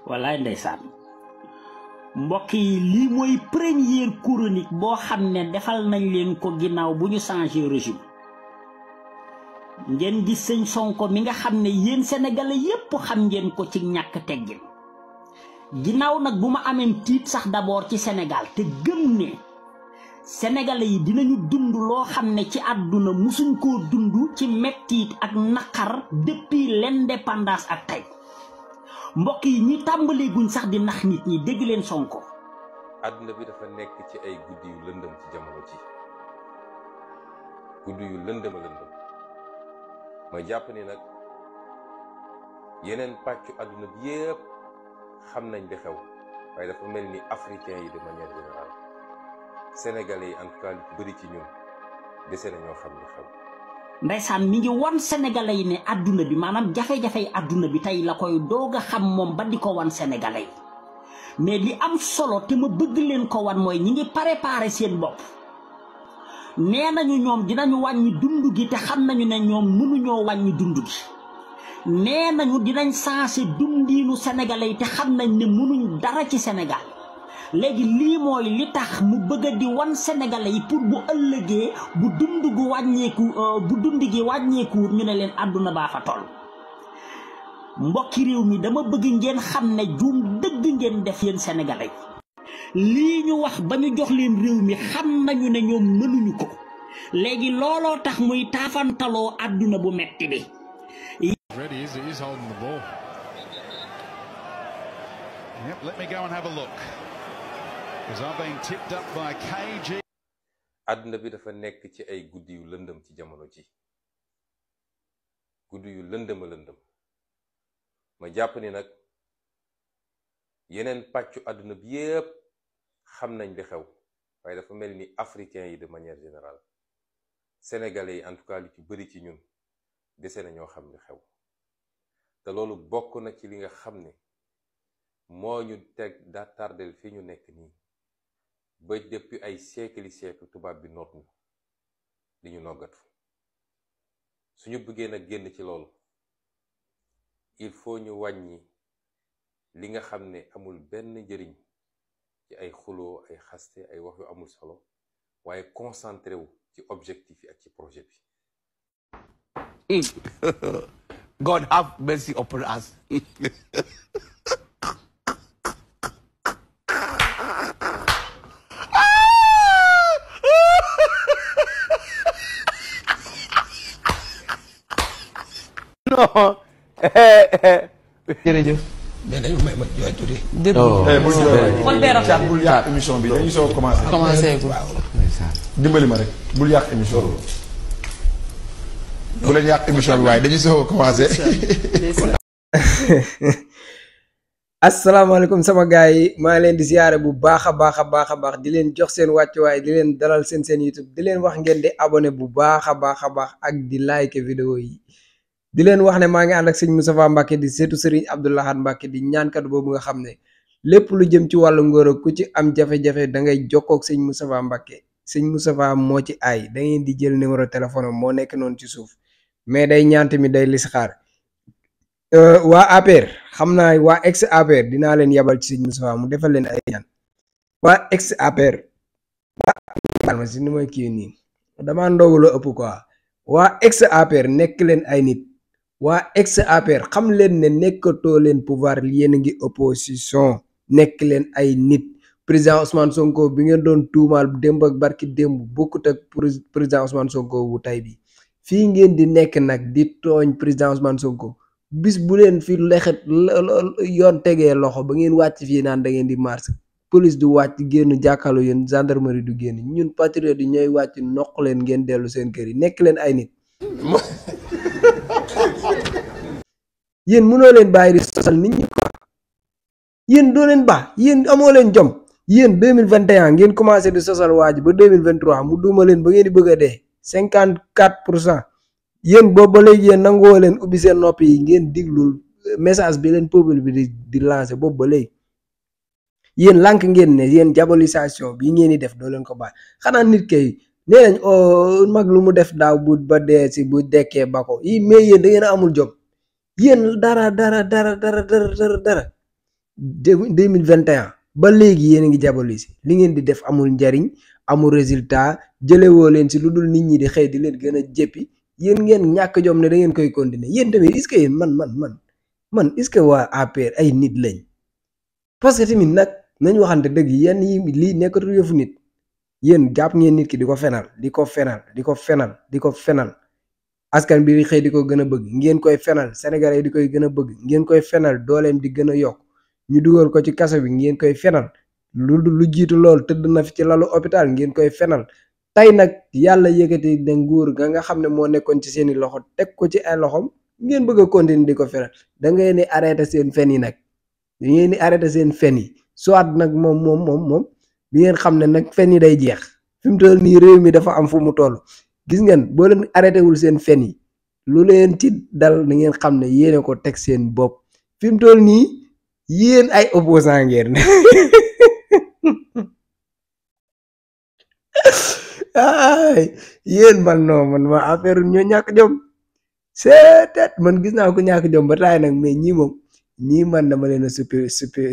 wallaay ndeysaan mbokk yi lii mooy première chronique boo xam ne defal nañ leen ko ginnaaw bu ñu changé régime ngeen gis sëñ Sonko mi nga xam ne yéen sénégalais yépp xam ngeen ko ci ñàkk teggin ginnaaw nag bu ma amee tiit sax d'abord ci Sénégal te gëm ne sénégalais yi dinañu dund loo xam ne ci àdduna musuñ koo dund ci mettiit ak naqar depuis l'indépendance ak tey mbokk yi ñi tàmbalee guñ sax di nax nit ñi dégg leen Sonko. àdduna bi dafa nekk ci ay guddi yu lëndëm ci jamono ji guddi yu lëndëm ma jàpp ni nag yeneen pàccu àdduna bi yépp xam nañ di xew waaye dafa mel ni africain yi de manière générale sénégalais yi en tout cas lu bëri ci ñun dese na ñoo xam li xew. Ndeysaan mi ngi wan sénégalais yi ne àdduna bi maanaam jafe-jafey àdduna bi tey la koy doog a xam moom ba di ko wan sénégalais yi mais li am solo te ma bëgg leen ko wan mooy ñi ngi préparé seen bopp nee nañu ñoom dinañu wàññi dund gi te xam nañu ne ñoom mënuñoo wàññi dund gi nee nañu dinañ sensé dundiinu sénégalais yi te xam nañ ne mënuñ dara ci Sénégal léegi lii mooy li tax mu bëgg di wan sénégalais yi pour bu ëllëgee bu dund gu wàññeeku bu dund gi wàññeeku ñu ne leen àdduna baa fa toll mbokki réew mi dama bëgg ngeen xam ne juum dëgg ngeen def yéen sénégalais yi lii ñu wax ba ñu jox leen réew mi xam nañu ne ñoom mënuñu ko léegi looloo tax muy taafantaloo àdduna bu metti bi. àdduna bi dafa nekk ci ay guddi yu lëndëm ci jamono ji guddi yu lëndëm ma jàpp ni nag yeneen pàccu àdduna bi yépp xam nañ li xew waaye dafa mel ni africain yi de manière générale sénégalais yi en tout cas lu ci bëri ci ñun dese na ñoo xam li xew te loolu bokk na ci li nga xam ne moo ñu teg daa tardel fi ñu nekk nii ba depuis ay siècle tubaab bi noot ñu di ñu noggatu suñu bëggee nag génn ci loolu il faut ñu wàññi li nga xam ne amul benn njëriñ ci ay xuloo ay xaste ay wax yu amul solo waaye concentré wu ci objectif yi ak ci projet bi. God have mercy upon us. non. jërëjëf. mais dañu may ma jooy tuuti. bul yàq émission bi dañuy soo commencé. dimbali ma rek bul yàq émission bi. bu leen yàq émission bi waaye dañuy soo commencé. asalaamaaleykum sama gars yi maa ngi leen di ziyaare bu baax a baax di leen jox seen wàccuwaay di leen dalal seen YouTube di leen wax ngeen di abonné bu baax a baax ak di like vidéo yi. di leen wax ne maa ngi ànd ak sëñ Moustapha Mbacke di seetu Serigne Abdou Lahad Mbacke di ñaankat boobu nga xam ne lépp lu jëm ci wàllu ngóor ku ci am jafe-jafe da ngay jokkoo ak sëñ Moustapha Mbacke sëñ Moustapha moo ci aay da ngeen di jël numéro téléphone am moo nekk noonu ci suuf mais day ñaan tamit day listixaar waa APR xam naa waa ex APR dinaa leen yabal ci sëñ Moustapha mu defal leen ay ñaan waa ex APR ma si ni may kii nii damaa ndogu la ëpp quoi waa ex APR nekk leen ay nit. waa ex APR xam leen ne nekkatoo leen pouvoir yéen a ngi opposition nekk leen ay nit président Ousmane Sonko bi ngeen doon tuumaal démb ak barki démb bokkut ak président Ousmane Sonko bu tey bi fii ngeen di nekk nag di tooñ président Ousmane Sonko bis bu leen fi lexet yoon tegee loxo ba ngeen wàcc fii naan da ngeen di mars police du wàcc génn jàkkaarloo yéen gendarmerie du génn ñun patriote yi ñooy wàcc noq leen ngeen dellu seen kër yi nekk leen ay nit. yéen mënoo leen bàyyi di sosal nit ñi quoi yéen doo leen baax yéen amoo leen jom yéen 2021 ngeen commencé di sosal waa ji ba 2023 mu duuma leen ba ngeen di bëgg a dee 54% yéen boobu ba léegi yéen nangoo leen ubbi seen nopp yi ngeen diglul message bi leen peuple bi di lancé boobu ba léegi yéen lànk ngeen ne yéen diabolisation bi ngeen di def doo leen ko baax xanaa nit kay nee nañ mag lu mu def daaw bu ba dee si bu dekkee ba ko yi mais yéen da ngeen a amul jom yéen dara 2021 ba léegi yéen a ngi diaboliser li ngeen di def amul njariñ amul résultat jëlewoo leen si lu dul nit ñi di xëy di leen gën a jéppi yéen ngeen ñàkk jom ne da ngeen koy continuer yéen tamit est-ce que yéen man est-ce que waa APR ay nit lañ parce que tamit nag nañ waxante dëgg yenn yi lii nekkatul yëfu nit yéen jàpp ngeen nit ki di ko fenal askan bi xëy di ko gën a bëgg ngeen koy fenal sénégalais di koy gën a bëgg ngeen koy fenal dooleem di gën a yokk ñu dugal ko ci kaso bi ngeen koy fenal lu jiitu lool tëdd na fi ci lalu hôpital ngeen koy fenal tey nag yàlla yëkkati na nguur nga xam ne moo nekkoon ci seeni loxo teg ko ci ay loxom ngeen bëgg a continuer di ko fenal da ngeen di arrêté seen fen yi nag da ngeen di arrêté seen fen yi soit nag moom bi ngeen xam ne nag fen yi day jeex fi mu toll nii réew mi dafa am fu mu toll gis ngeen boo leen arrêté wul seen fen yi lu leen ci dal na ngeen xam ne yéene ko teg seen bopp fi mu toll nii yéen ay opposant ngeen ay yéen man ma affaire ñoo ñàkk jom c'est man gis naa ko ñàkk jom ba taay nag mais ñii man dama leen a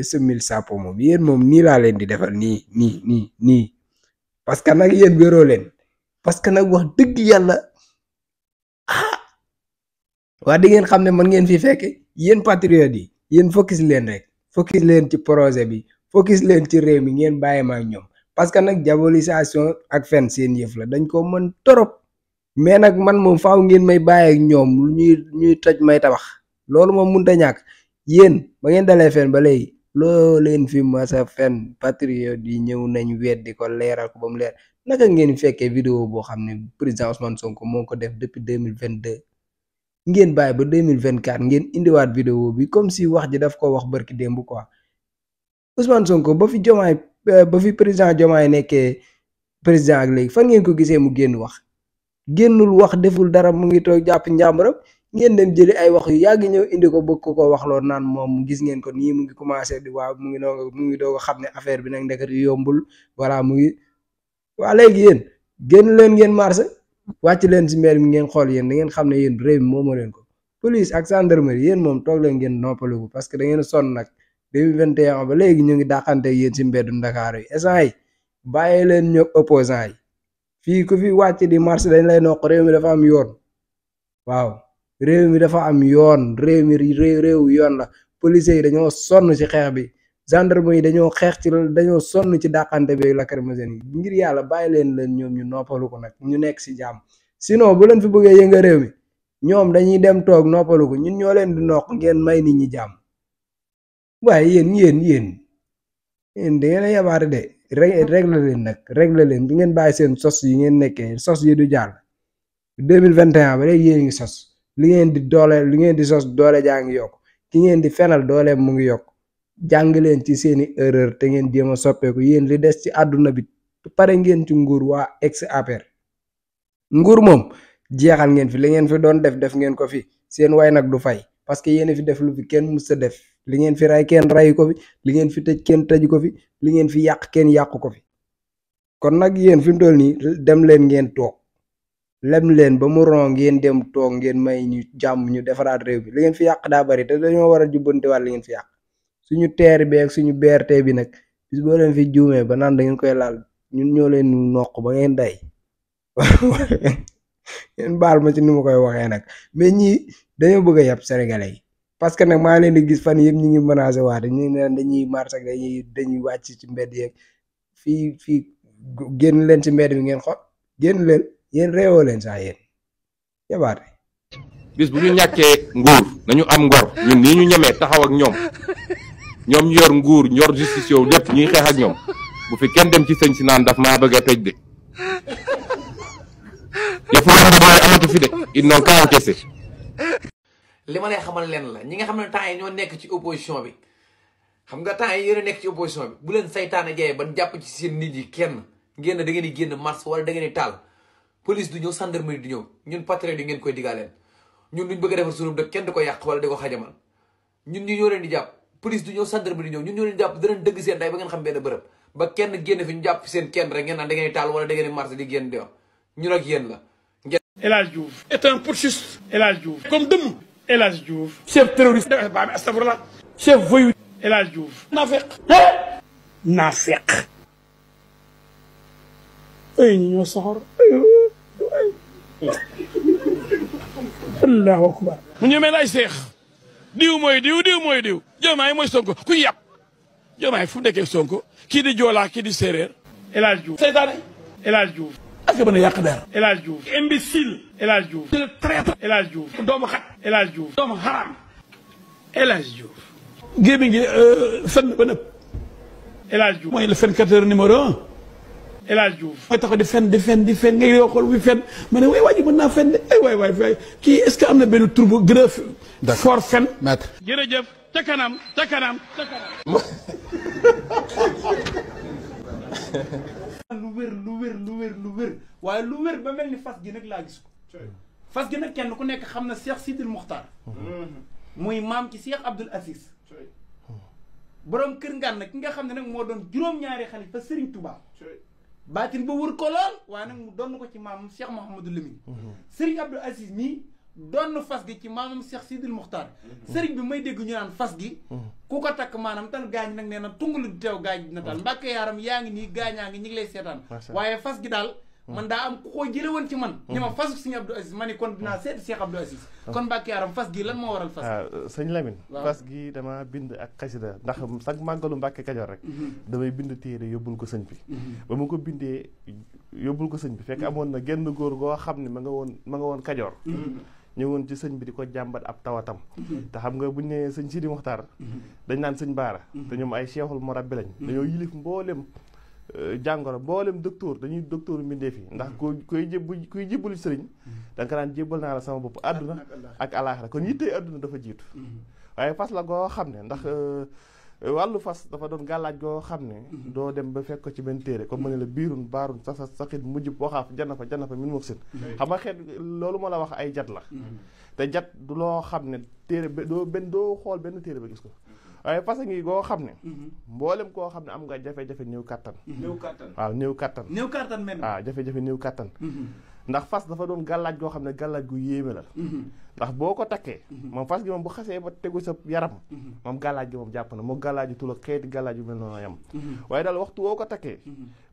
summil sàppo moom yéen moom nii laa leen di defal nii parce que nag yéen wéroo leen parce que nag wax dëgg yàlla waa di ngeen xam ne man ngeen fi fekk yéen patriotes yi yéen focus leen rek focus leen ci projet bi focus leen ci réew mi ngeen bàyyi ma ak ñoom parce que nag diabolisation ak fen seen yëf la dañ ko mën torop mais nag man moom faaw ngeen may bàyyi ak ñoom ñuy toj may tabax loolu moom mënut a ñàkk yéen ba ngeen dalee fen ba léegi loo leen fi masa fen patriote yi ñëw nañ weddi ko leeral ko ba mu leer naka ngeen fekkee vidéo boo xam ne président Ousmane Sonko moo ko def depuis 2022 ngeen bàyyi ba 2024 ngeen indiwaat vidéo bi comme si wax ji daf ko wax barki démb quoi Ousmane Sonko ba fi président Diomaye nekkee président ak léegi fan ngeen ko gisee mu génn wax génnul wax deful dara mu ngi toog jàpp njàmbaram ngeen dem jëli ay wax yu yàgg ñëw indi ko bëgg ko wax loolu naan moom gis ngeen ko nii mu ngi commencé di waaw mu ngi doog a xam ne affaire bi nag ndekati yombul voilà mu ngi waa léegi yéen génn leen ngeen marché wàcc leen si mbir mi ngeen xool yéen da ngeen xam ne yéen réew mi moomoo leen ko police ak gendarmerie yéen moom toog leen ngeen noppaliku parce que da ngeen sonn nag 2021 ba léegi ñu ngi dàqante yéen si mbeddu Ndakaaru yi instant yi bàyyi leen ñëw opposant yi fii ku fi wàcc di marché dañ lay noq réew mi dafa am yoon waaw réew mi dafa am yoon réew yoon la police yi dañoo sonn ci xeex bi gendarme yi dañoo sonn ci dàqante bi lacrymogène yi ngir yàlla bàyyi leen ñoom ñu noppalu ko nag ñu nekk ci jàmm sinon bu leen fi bëggee yënga réew mi ñoom dañuy dem toog noppalu ko ñun ñoo leen di noq ngeen may nit ñi jàmm waaye yéen da ngeen a yabaate de régler leen nag régler leen bi ngeen bàyyi seen sos yi ngeen nekkee sos yi du jàll 2021 ba léegi yéen ngi sos li ngeen di sos doole jaa ngi yokk ki ngeen di fenal dooleem mu ngi yokk jàng leen ci seeni erreur te ngeen jéem a soppeeku yéen li des ci àdduna bi pare ngeen ci nguur waa ex APR nguur moom jeexal ngeen fi li ngeen fi doon def ngeen ko fi seen way nag du fay parce que yéen fi def lu fi kenn mës a def li ngeen fi ray kenn rayu ko fi li ngeen fi tëj kenn tëju ko fi li ngeen fi yàq kenn yàqu ko fi kon nag yéen fi mu toll nii dem leen ngeen toog lem leen ba mu ron ngeen dem toog ngeen may ñu jàmm ñu defaraat réew bi li ngeen fi yàq daa bari te dañoo war a jubbantiwaat li ngeen fi yàq suñu teer bi ak suñu BRT bi nag bis boo leen fi juumee ba naan da ngeen koy laal ñun ñoo leen noq ba ngeen day ngeen baal ma ci ni ma koy waxee nag mais ñii dañoo bëgg a yàpp sénégalais yi parce que nag maa leen di gis fan yëpp ñu ngi menacé waate ñu ngi naan dañuy marché ak dañuy wàcc ci mbedd yeeg fii génn leen ci mbedd bi ngeen xool génn leen yéen réewoo leen saa yéen yabaate bis bu ñu ñàkkee nguur nañu am ngor ñun nii ñu ñemee taxaw ak ñoom ñu yor nguur ñor justice yow lépp ñuy xeex ak ñoom bu fi kenn dem ci sëñ si naan daf maa bëgg a tëj de yëpp mooy amatu fi de ils n'ont qu'à encaisser. li ma lay xamal leen la ñi nga xam ne temps yi ñoo nekk ci opposition bi xam nga temps yi yéen a nekk ci opposition bi bu leen saytaane jaay ban jàpp ci seen nit yi kenn ngeen da ngeen di génn mars wala da ngeen di taal police du ñëw gendarmerie du ñëw ñun patriote yi ngeen koy digaaleen ñun duñ bëgg a defar suñu dëkk kenn di ko yàq wala di ko xajamal ñun ñu ñoo leen di jàpp police du ñëw gendarmerie du ñëw ñun ñoo leen di jàpp danañ dëgg seen day ba ngeen xam benn bërëb ba kenn génn fi ñu jàpp seen kenn rek ngeen naan da ngeen di taal wala da ngeen di mars di génn di wax ñun ak yéen la. El Hadj Diouf est un putschiste. El Hadj Diouf comme dëmm El Hadj Diouf chef terroriste astafurlah chef voyou El Hadj Diouf naafeq naafeq ay ñi ñoo soxor allahu akbar mu ñëmee lay seex diw mooy diw diw mooy diw Diomaye mooy Sonko ku yàpp Diomaye fu mu nekkee Sonko kii di joolaa kii di séeréer El Hadj Diouf seytaane El Hadj Diouf ak mën a yàq der El Hadj Diouf imbécile El Hadj Diouf traître El Hadj Diouf doomu xat El Hadj Diouf doomu xaram El Hadj Diouf gémmi ngi fen ba nëpp El Hadj Diouf mooy le fenkateur numéro 1 El Hadj Diouf mooy taxaw di fen ngay yoo xool bi fen ma ne waay mën naa fen de ay waay kii est-ce que am na benn tur bu gën a fort fen maître jërëjëf ca kanam lu wér waaye lu wér ba mel ni fas gi nag laa gis ko fas gi nag kenn ku nekk xam na Cheikh Sidil Muxtaar muy maam ci Cheikh Abdoul Aziz borom kër ngaan nag ki nga xam ne nag moo doon juróom-ñaari xalifa Serigne Touba baatin ba wër ko lool waaye nag mu doon ko ci maamam Cheikh Mouhamadou Lamine Serigne Abdoul Aziz mii doon fas gi ci maamam Cheikh Sidil Muxtaar Serigne bi may dégg ñu naan fas gi ku ko takk maanaam tan gaañ nag nee na tungulu di teew gaañ dina taal mbàkke yaaram yaa ngi nii gaañaa ngi ñi ngi lay seetaan waaye fas gi daal man daa am ku ko jële woon ci man ni ma fasu Serigne Abdoul Aziz ma ni kon dinaa seet Cheikh Abdoul Aziz kon mbàkke yaaram fas gi lan moo waral fas gi sëñ Lamine fas gi dama bind ak xasida ndax sax màggalu Mbàkke Kajoor rek damay bind téere yóbbul ko sëñ bi ba mu ko bindee yóbbul ko sëñ bi fekk amoon na genn góor goo xam ne ma nga woon Kajoor ñëwoon ci sëñ bi di ko jàmbat ab tawatam te xam nga buñ ne sëñ Sidi Muxtaar dañ naan sëñ Baara te ñoom ay cheikhul murabbi lañ dañoo yilif mboolem jàngoro mboolem docteur dañuy docteur mbindeef yi ndax kuy jébbalu sëriñ da nga naan jébbal naa la sama bopp àdduna ak alaaxira kon yittee àdduna dafa jiitu waaye fas la goo xam ne ndax wàllu fas dafa doon gàllaaj goo xam ne doo dem ba fekk ko ci benn téere comme ma ne la biirun baarun saxit mujj waxaaf jana fa min muxsin xam nga xeet loolu ma la wax ay jat la te jat du loo xam ne téere doo xool benn téere ba gis ko waaye fas ngi goo xam ne mboolem koo xam ne am nga jafe-jafe néew kattan waaw néew kattan waaw jafe-jafe néew kattan ndax fas dafa doon gàllaaj goo xam ne gàllaaj gu yéeme la ndax boo ko takkee moom fas gi moom bu xasee ba tegu sa yaram moom gàllaaj gi moom jàpp na moo gàllaaj yu tul ak xeeti gàllaaj yu mel noonu yam waaye daal waxtu woo ko takkee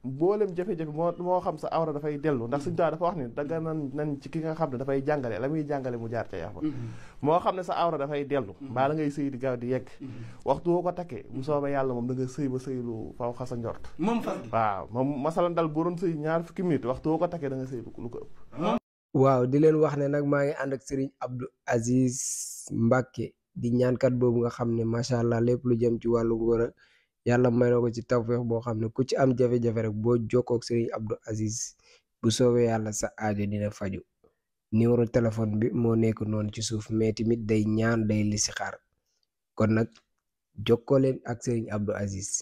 mboolem jafe-jafe moo xam sa awra dafay dellu ndax suñu dafa wax ni danga nan ci ki nga xam ne dafay jàngale la muy jàngale mu jaar ca yax ba moo xam ne sa awra dafay dellu mbaa la ngay sëy di gaaw di yegg waxtu woo ko takkee bu soobee yàlla moom da nga sëy ba sëy lu faw xasa njort waaw moom masalan dal boo doon sëy 20 minutes waxtu woo ko takkee da nga sëy lu ko ëpp waaw di leen wax ne nag maa ngi ànd ak Serigne Abdoul Aziz Mbacké di ñaankat boobu nga xam ne macha allah lépp lu jëm ci wàllu ngóor yàlla may na ko ci tawfeex boo xam ne ku ci am jafe-jafe rek boo jokkoo ak Serigne Abdoul Aziz bu soobee yàlla sa aajo dina faju numéro téléphone bi moo nekk noonu ci suuf mais tamit day ñaan day listixaar kon nag jokkoo leen ak Serigne Abdoul Aziz